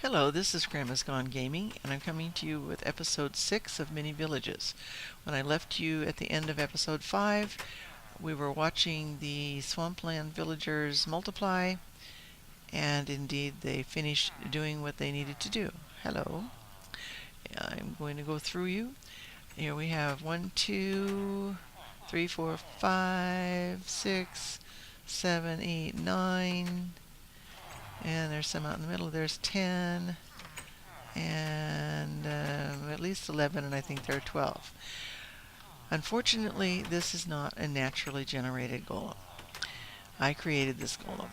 Hello, this is Grandma's Gone Gaming, and I'm coming to you with episode 6 of Mini Villages. When I left you at the end of episode 5, we were watching the Swampland villagers multiply, and indeed they finished doing what they needed to do. Hello. I'm going to go through you. Here we have 1, 2, 3, 4, 5, 6, 7, 8, 9. And there's some out in the middle. There's 10 and at least 11, and I think there are 12. Unfortunately, this is not a naturally generated golem. I created this golem.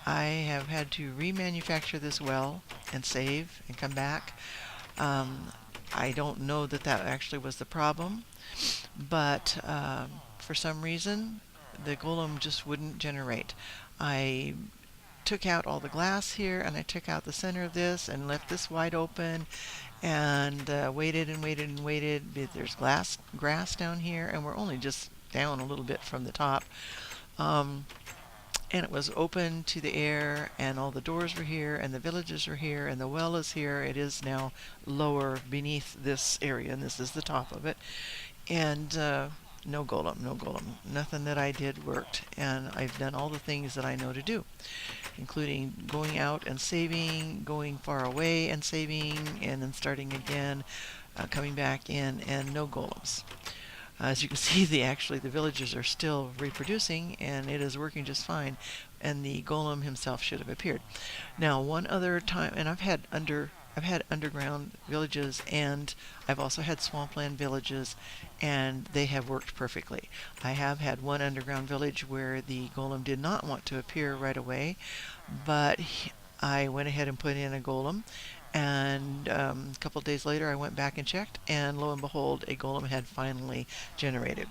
I have had to remanufacture this well and save and come back. I don't know that that actually was the problem, but for some reason the golem just wouldn't generate. I took out all the glass here, and I took out the center of this and left this wide open, and waited and waited and waited. There's grass down here, and we're only just down a little bit from the top. And it was open to the air, and all the doors were here, and the villages were here, and the well is here. It is now lower beneath this area, and this is the top of it. And no golem, no golem. Nothing that I did worked, and I've done all the things that I know to do, including going out and saving, going far away and saving, and then starting again, coming back in, and no golems. As you can see, the villagers are still reproducing, and it is working just fine, and the golem himself should have appeared. Now, one other time, and I've had underground villages, and I've also had swampland villages, and they have worked perfectly. I have had one underground village where the golem did not want to appear right away, but I went ahead and put in a golem, and a couple of days later I went back and checked, and lo and behold, a golem had finally generated.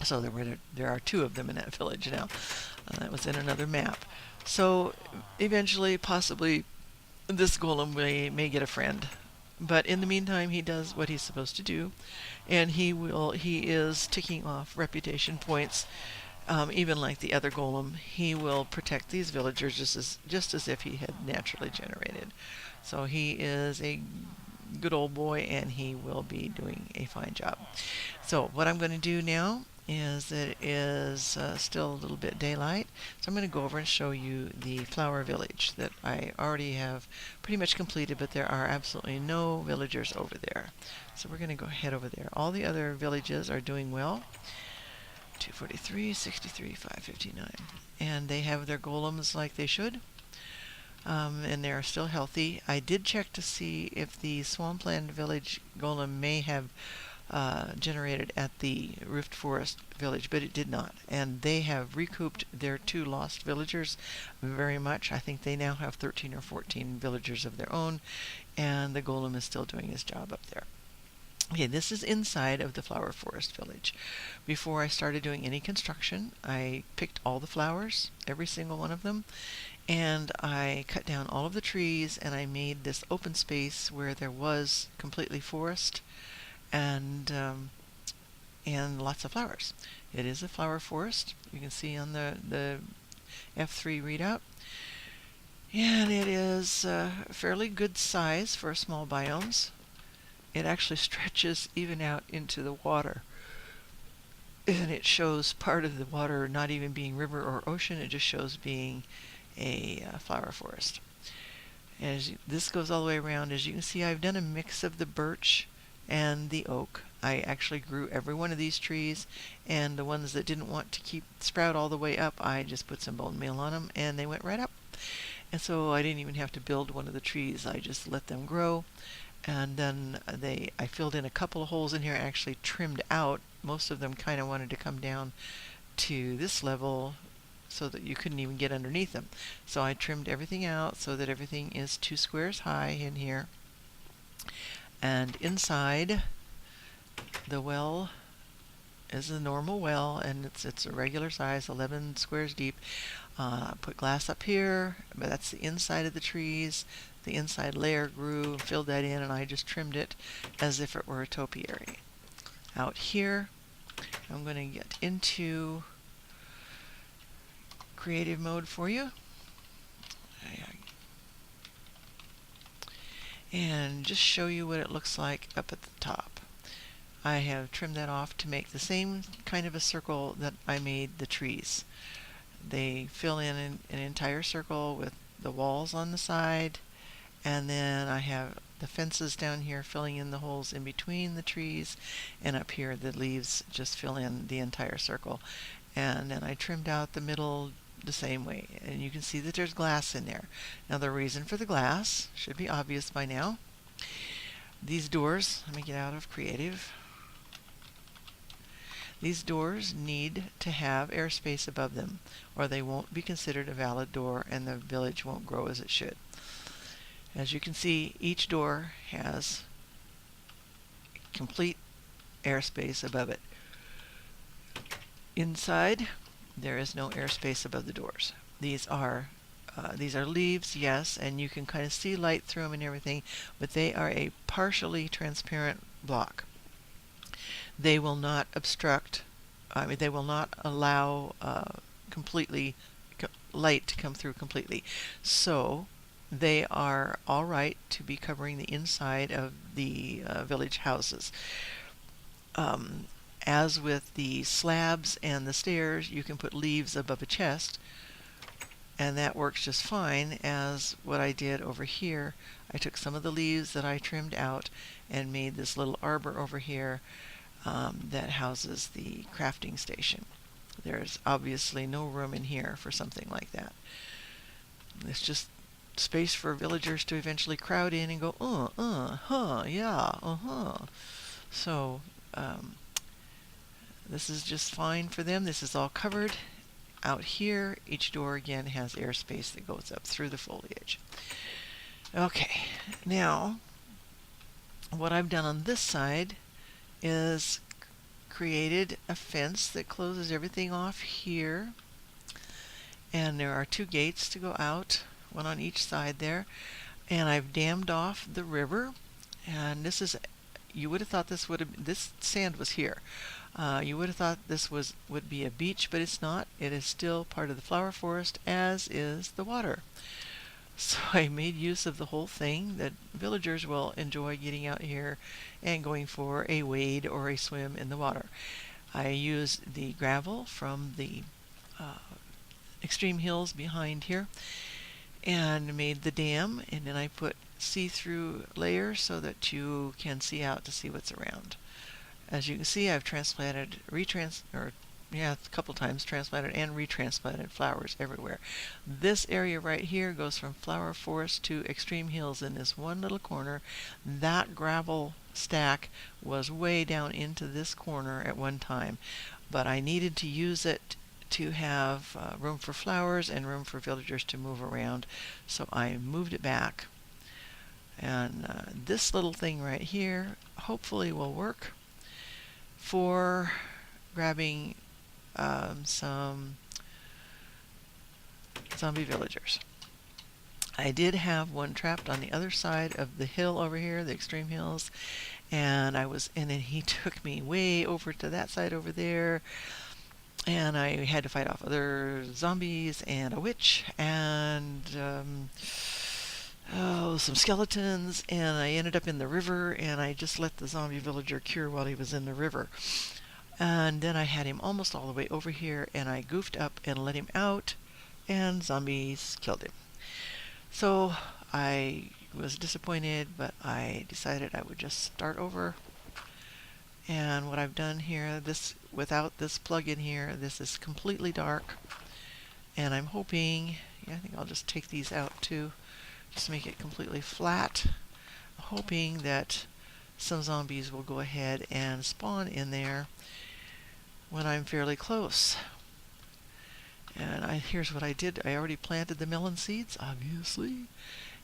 So there are 2 of them in that village now. That was in another map. So eventually, possibly, this golem may get a friend, but in the meantime he does what he's supposed to do, and he is ticking off reputation points, even like the other golem. He will protect these villagers just as if he had naturally generated. So he is a good old boy, and he will be doing a fine job. So what I'm going to do now is it is still a little bit daylight, so I'm going to go over and show you the flower village that I already have pretty much completed, but there are absolutely no villagers over there. So we're going to go head over there. All the other villages are doing well. 243, 63, 559, and they have their golems like they should, and they're still healthy. I did check to see if the Swampland village golem may have generated at the Rift Forest village, but it did not, and they have recouped their 2 lost villagers very much. I think they now have 13 or 14 villagers of their own, and the golem is still doing his job up there. Okay, this is inside of the Flower Forest village. Before I started doing any construction, I picked all the flowers, every single one of them, and I cut down all of the trees, and I made this open space where there was completely forest, and lots of flowers. It is a flower forest. You can see on the F3 readout, and it is a fairly good size for small biomes. It actually stretches even out into the water, and it shows part of the water not even being river or ocean. It just shows being a flower forest. This goes all the way around. As you can see, I've done a mix of the birch and the oak. I actually grew every one of these trees, and the ones that didn't want to sprout all the way up, I just put some bone meal on them, and they went right up. And so I didn't even have to build one of the trees. I just let them grow. And then I filled in a couple of holes in here, actually trimmed out. Most of them kind of wanted to come down to this level so that you couldn't even get underneath them. So I trimmed everything out so that everything is 2 squares high in here. And inside, the well is a normal well, and it's a regular size, 11 squares deep. Put glass up here, but that's the inside of the trees. The inside layer grew, filled that in, and I just trimmed it as if it were a topiary. Out here, I'm going to get into creative mode for you. and just show you what it looks like up at the top. I have trimmed that off to make the same kind of a circle that I made the trees. They fill in an entire circle with the walls on the side, and then I have the fences down here filling in the holes in between the trees, and up here the leaves just fill in the entire circle. And then I trimmed out the middle the same way, and you can see that there's glass in there. Now the reason for the glass should be obvious by now. These doors, let me get out of creative. These doors need to have airspace above them, or they won't be considered a valid door and the village won't grow as it should. As you can see, each door has complete airspace above it. Inside, there is no airspace above the doors. These are leaves, yes, and you can kind of see light through them and everything, but they are a partially transparent block. They will not obstruct, they will not allow completely light to come through completely. So they are all right to be covering the inside of the village houses. As with the slabs and the stairs, you can put leaves above a chest, and that works just fine. As what I did over here, I took some of the leaves that I trimmed out and made this little arbor over here that houses the crafting station. There's obviously no room in here for something like that. It's just space for villagers to eventually crowd in and go, yeah. So this is just fine for them. This is all covered. Out here, each door again has airspace that goes up through the foliage. Okay, now what I've done on this side is created a fence that closes everything off here, and there are two gates to go out, one on each side there, and I've dammed off the river. And this is, you would have thought this sand was here. You would have thought this would be a beach, but it's not. It is still part of the flower forest, as is the water. So I made use of the whole thing that villagers will enjoy getting out here and going for a wade or a swim in the water. I used the gravel from the extreme hills behind here and made the dam, and then I put see-through layers so that you can see out to see what's around. As you can see, I've transplanted, a couple times transplanted and retransplanted flowers everywhere. This area right here goes from flower forest to extreme hills in this one little corner. That gravel stack was way down into this corner at one time, but I needed to use it to have room for flowers and room for villagers to move around, so I moved it back. And this little thing right here hopefully will work for grabbing some zombie villagers. I did have one trapped on the other side of the hill over here, the extreme hills, and then he took me way over to that side over there, and I had to fight off other zombies and a witch and some skeletons, and I ended up in the river, and I just let the zombie villager cure while he was in the river. And then I had him almost all the way over here, and I goofed up and let him out, and zombies killed him. So I was disappointed, but I decided I would just start over. And what I've done here, without this plug-in here, this is completely dark. And I'm hoping, I think I'll just take these out too, just make it completely flat. I'm hoping that some zombies will go ahead and spawn in there when I'm fairly close. And here's what I did. I already planted the melon seeds, obviously.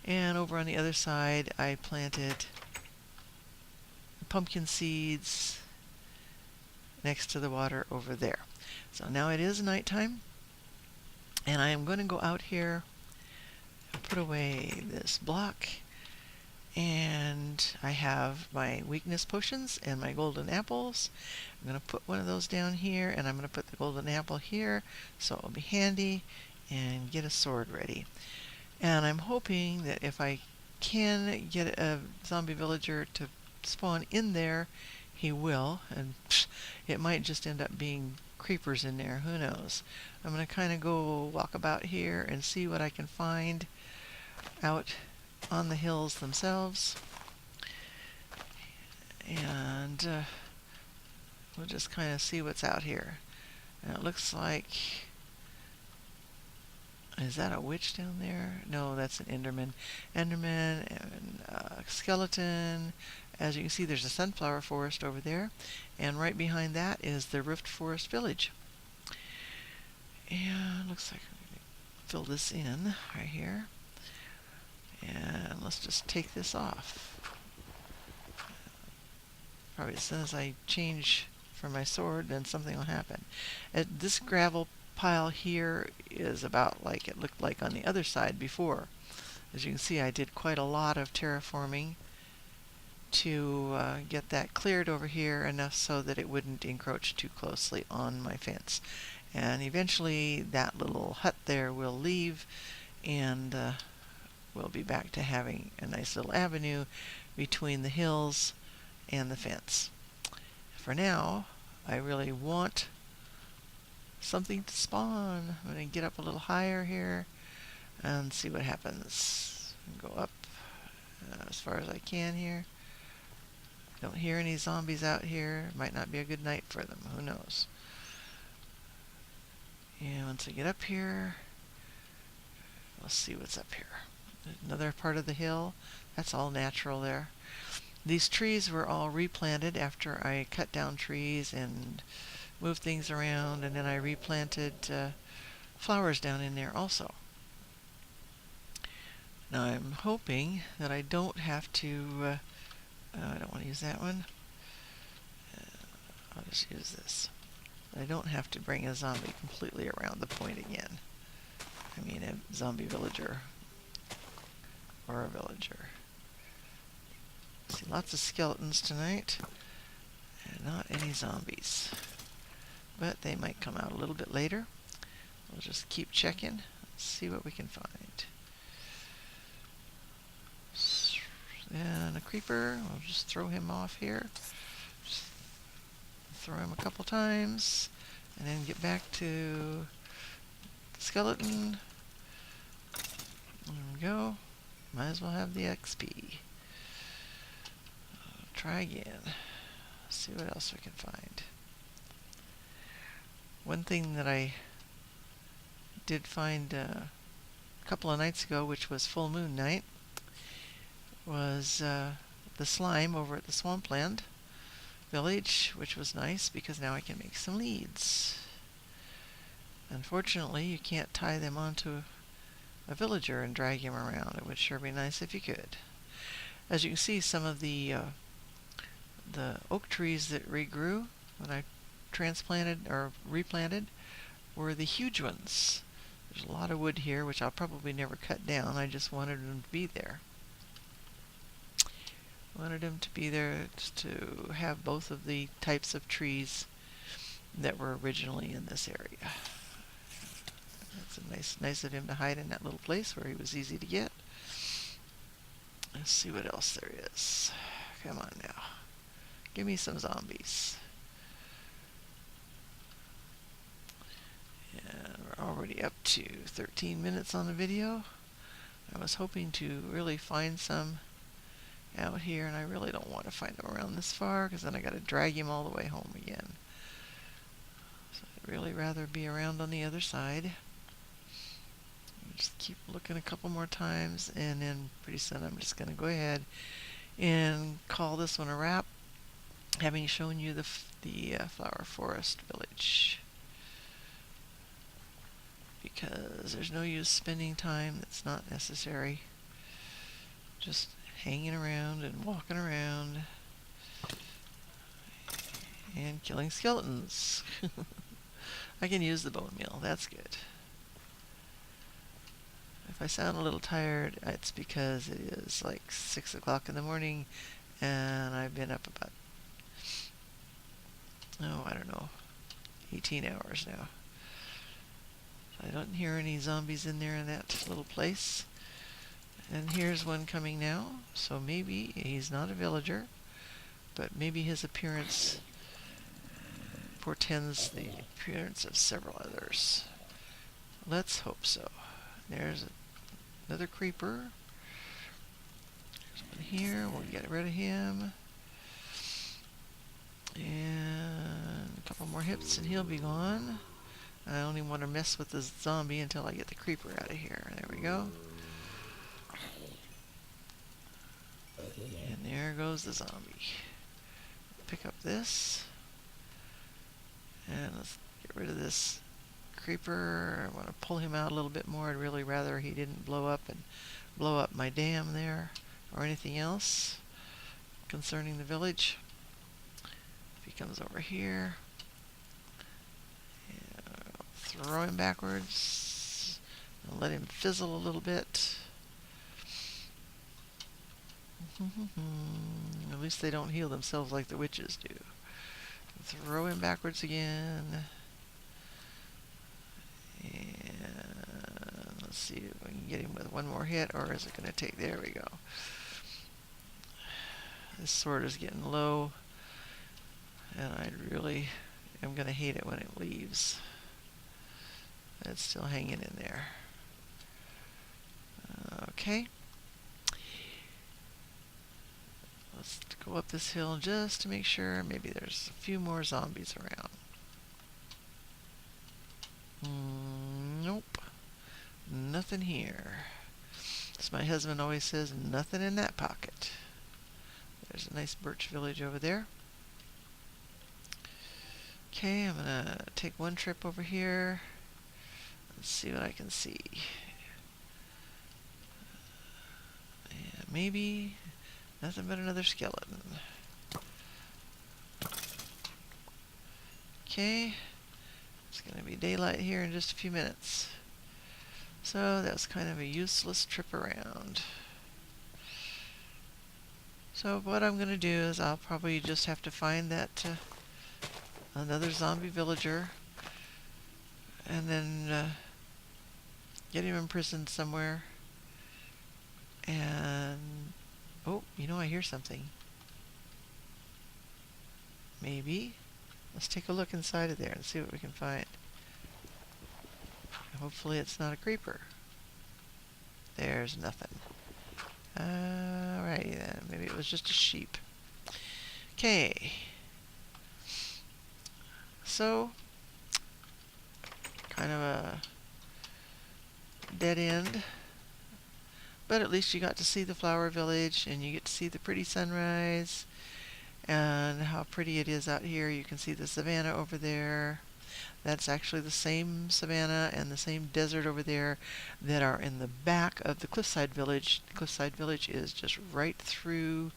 And over on the other side, I planted pumpkin seeds next to the water over there. So now it is nighttime, and I am going to go out here and put away this block. And I have my weakness potions and my golden apples. I'm going to put one of those down here, and I'm going to put the golden apple here, so it'll be handy, and get a sword ready. And I'm hoping that if I can get a zombie villager to spawn in there, he will, and it might just end up being creepers in there, who knows. I'm going to kind of go walk about here and see what I can find out on the hills themselves. And we'll just kind of see what's out here. And it looks like... Is that a witch down there? No, that's an Enderman. Enderman and skeleton. As you can see, there's a sunflower forest over there. And right behind that is the Rift Forest Village. And looks like I'm going to fill this in right here. And let's just take this off. Probably as soon as I change for my sword, then something will happen. This gravel pile here is about like it looked like on the other side before. As you can see, I did quite a lot of terraforming to get that cleared over here enough so that it wouldn't encroach too closely on my fence. And eventually that little hut there will leave, and we'll be back to having a nice little avenue between the hills and the fence. For now, I really want something to spawn. I'm going to get up a little higher here and see what happens. Go up as far as I can here. Don't hear any zombies out here. Might not be a good night for them. Who knows? And once I get up here, let's see what's up here. Another part of the hill. That's all natural there. These trees were all replanted after I cut down trees and moved things around, and then I replanted flowers down in there also. Now I'm hoping that I don't have to, I don't want to use that one. I'll just use this. I don't have to bring a zombie completely around the point again. I mean a zombie villager or a villager. See lots of skeletons tonight and not any zombies. But they might come out a little bit later. We'll just keep checking, see what we can find. And a creeper, I'll just throw him off here. Just throw him a couple times, and then get back to the skeleton. There we go. Might as well have the XP. Try again. See what else we can find. One thing that I did find a couple of nights ago, which was full moon night, was the slime over at the Swampland village, which was nice because now I can make some leads. Unfortunately, you can't tie them onto a villager and drag him around. It would sure be nice if you could. As you can see, some of the oak trees that regrew when I transplanted or replanted were the huge ones. There's a lot of wood here, which I'll probably never cut down. I just wanted them to be there. Wanted them to be there just to have both of the types of trees that were originally in this area. That's nice of him to hide in that little place where he was easy to get. Let's see what else there is. Come on now. Give me some zombies. And we're already up to 13 minutes on the video. I was hoping to really find some out here, and I really don't want to find them around this far because then I got to drag him all the way home again. So I'd really rather be around on the other side. Just keep looking a couple more times, and then pretty soon I'm just going to go ahead and call this one a wrap, having shown you the flower forest village. Because there's no use spending time that's not necessary. Just hanging around and walking around and killing skeletons. I can use the bone meal, that's good. If I sound a little tired, it's because it is like 6 o'clock in the morning and I've been up about, I don't know, 18 hours now. I don't hear any zombies in there in that little place. And here's one coming now. So maybe he's not a villager, but maybe his appearance portends the appearance of several others. Let's hope so. There's another creeper. There's one here. We'll get rid of him. And a couple more hits and he'll be gone. I only want to mess with this zombie until I get the creeper out of here. There we go. And there goes the zombie. Pick up this. And let's get rid of this creeper. I want to pull him out a little bit more. I'd really rather he didn't blow up my dam there or anything else concerning the village. If he comes over here, throw him backwards and let him fizzle a little bit. At least they don't heal themselves like the witches do. Throw him backwards again. And let's see if we can get him with one more hit, or is it going to take... There we go. This sword is getting low, and I really am going to hate it when it leaves. It's still hanging in there. Okay. Let's go up this hill just to make sure. Maybe there's a few more zombies around. Nope. Nothing here. As my husband always says, nothing in that pocket. There's a nice birch village over there. Okay, I'm going to take one trip over here. Let's see what I can see. Yeah, maybe nothing but another skeleton. Okay, it's going to be daylight here in just a few minutes. So that's kind of a useless trip around. So what I'm going to do is I'll probably just have to find that another zombie villager and then get him imprisoned somewhere. And oh, you know, I hear something. Maybe. Let's take a look inside of there and see what we can find. Hopefully it's not a creeper. There's nothing. Alrighty then. Maybe it was just a sheep. Okay. So, kind of a dead end. But at least you got to see the flower village, and you get to see the pretty sunrise, and how pretty it is out here. You can see the savanna over there. That's actually the same savanna and the same desert over there that are in the back of the cliffside village. The cliffside village is just right through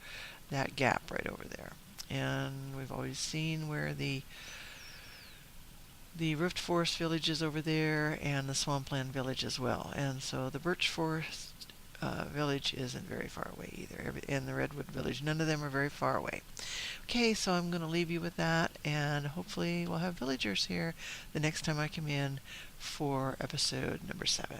that gap right over there. And we've always seen where the Rift Forest village is over there, and the Swampland village as well. And so the Birch Forest village isn't very far away either, and the Redwood village, none of them are very far away. Okay, so I'm going to leave you with that, and hopefully we'll have villagers here the next time I come in for episode number 7.